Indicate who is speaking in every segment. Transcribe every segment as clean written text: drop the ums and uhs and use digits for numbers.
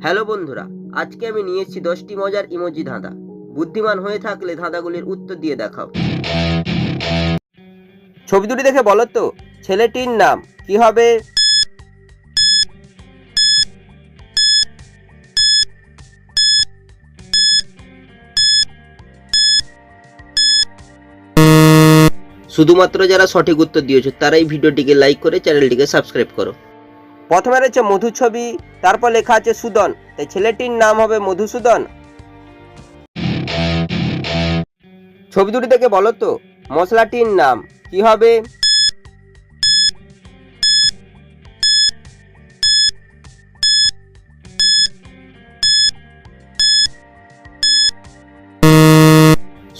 Speaker 1: Hello বন্ধুরা, আজকে আমি নিয়ে এসেছি 10টি মজার ইমোজি ধাঁধা। বুদ্ধিমান হয়ে থাকলে ধাঁধাগুলির উত্তর দিয়ে দেখাও। ছবি দুটি দেখে বলো তো ছেলেটির নাম কি হবে? শুধুমাত্র যারা সঠিক উত্তর দিয়েছো তারাই ভিডিওটিকে লাইক করে চ্যানেলটিকে সাবস্ক্রাইব করো। প্রথমে রয়েছে মধু ছবি, তারপর লেখা আছে সুদন, তাই ছেলেটির নাম হবে মধুসূদন। ছবি দুটি দেখে বলো তো মশলাটির নাম কি হবে?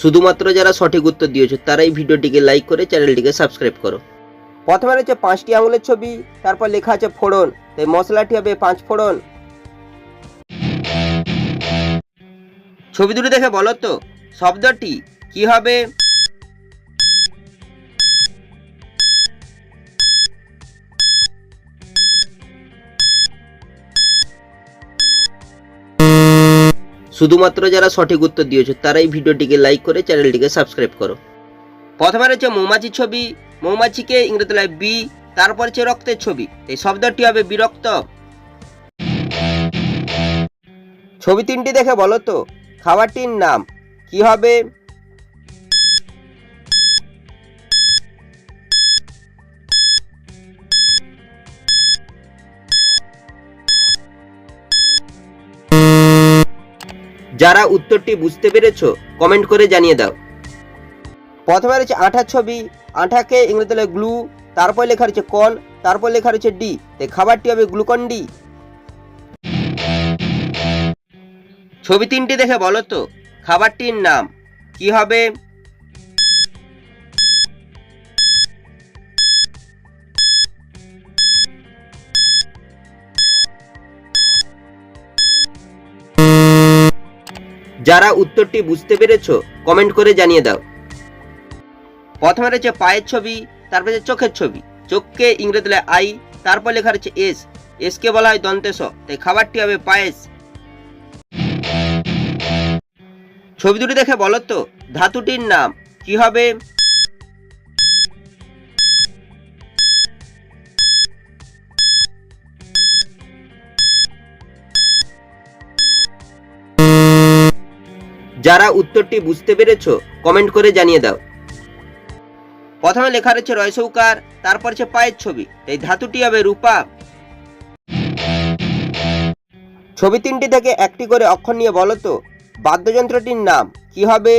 Speaker 1: শুধুমাত্র যারা সঠিক উত্তর দিয়েছো তারাই ভিডিওটিকে লাইক করে চ্যানেলটিকে সাবস্ক্রাইব করো। প্রথমে রয়েছে 5টি আঙুলের ছবি, তারপর লেখা আছে ফোড়ন, তাই মশলাটি হবে 5 ফোড়ন। ছবি দুটি দেখে বলো তো শব্দটি কি হবে? শুধুমাত্র যারা সঠিক উত্তর দিয়েছো তারাই ভিডিওটিকে লাইক করে চ্যানেলটিকে সাবস্ক্রাইব করো। প্রথমে রয়েছে মৌমাছির ছবি, মৌমাছিকে ইংরেজিতে বি, তারপর হচ্ছে রক্তের ছবি, এই শব্দটি হবে বিরক্ত। ছবি 3টি দেখে বলো তো খাবারটির নাম কি হবে? যারা উত্তরটি বুঝতে পেরেছো কমেন্ট করে জানিয়ে দাও। প্রথমে রয়েছে আঠার ছবি, আঠাকে ইংরেজিতে গ্লু, তারপর লেখা রয়েছে কন, তারপর লেখা রয়েছে ডি, তাই খাবারটি হবে গ্লুকন ডি। ছবি 3টি দেখে বলো তো খাবারটির নাম কি হবে? যারা উত্তরটি বুঝতে পেরেছো কমেন্ট করে জানিয়ে দাও। প্রথমে রয়েছে পায়ের ছবি, তারপর রয়েছে চোখের ছবি, চোখকে ইংরেজিতে আই, তারপর লেখা রয়েছে এস, এসকে বলা হয় দন্তেস, তাই খাবারটি হবে পায়েস। ছবি দুটি দেখে বলো তো ধাতুটির নাম কি হবে? যারা উত্তরটি বুঝতে পেরেছো কমেন্ট করে জানিয়ে দাও। প্রথমে লেখা রয়েছে রয়সৌকার, তারপর হচ্ছে পায়ের ছবি, তাই ধাতুটি হবে রূপা। ছবি 3টি থেকে একটি করে অক্ষর নিয়ে বলো তো বাদ্যযন্ত্রটির নাম কি হবে?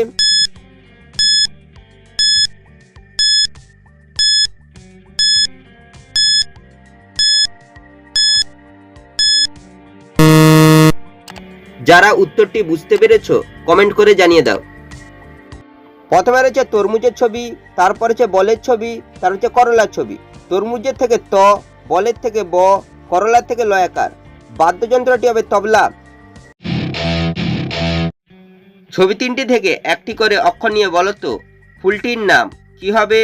Speaker 1: যারা উত্তরটি বুঝতে পেরেছো কমেন্ট করে জানিয়ে দাও। প্রথমে রয়েছে তরমুজের ছবি, তারপর হচ্ছে বলের ছবি, তারপর হচ্ছে করলার ছবি, তরমুজের থেকে ত, বলের থেকে ব, করলার থেকে লয়াকার, বাদ্যযন্ত্রটি হবে তবলা। ছবি 3টি থেকে একটি করে অক্ষর নিয়ে বলো তো ফুলটির নাম কি হবে?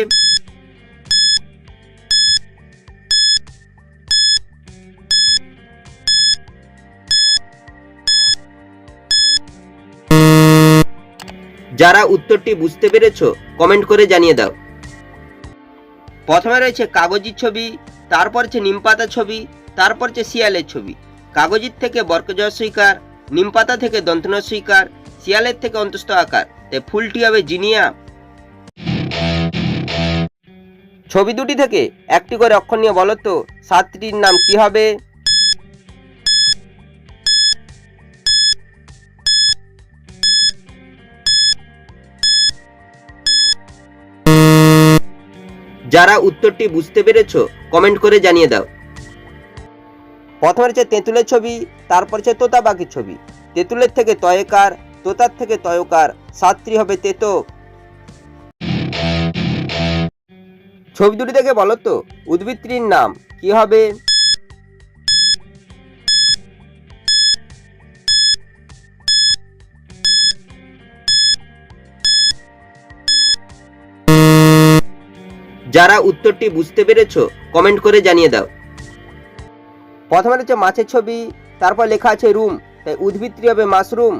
Speaker 1: যারা উত্তরটি বুঝতে পেরেছো কমেন্ট করে জানিয়ে দাও। প্রথমে রয়েছে কাগজের ছবি, তারপর হচ্ছে নিমপাতা ছবি, তারপর হচ্ছে শিয়ালের ছবি, কাগজের থেকে বর্গজয় স্বীকার, নিমপাতা থেকে দন্তন স্বীকার, শিয়ালের থেকে অন্তস্থ আকার, তাই ফুলটি হবে জিনিয়া। ছবি দুটি থেকে একটি করে অক্ষর নিয়ে বলো তো সাতটির নাম কি হবে? যারা উত্তরটি বুঝতে পেরেছো কমেন্ট করে জানিয়ে দাও। প্রথমে হচ্ছে তেঁতুলের ছবি, তারপর হচ্ছে তোতা পাখির ছবি, তেঁতুলের থেকে তয়কার, তোতার থেকে তয়কার, সাতটি হবে তেতো। ছবি দুটি থেকে বলো তো উদ্ভিদটির নাম কি হবে? যারা উত্তরটি বুঝতে পেরেছো কমেন্ট করে জানিয়ে দাও। প্রথমে রয়েছে মাছের ছবি, তারপর লেখা আছে রুম, তাই উদ্ভিদটি হবে মাশরুম।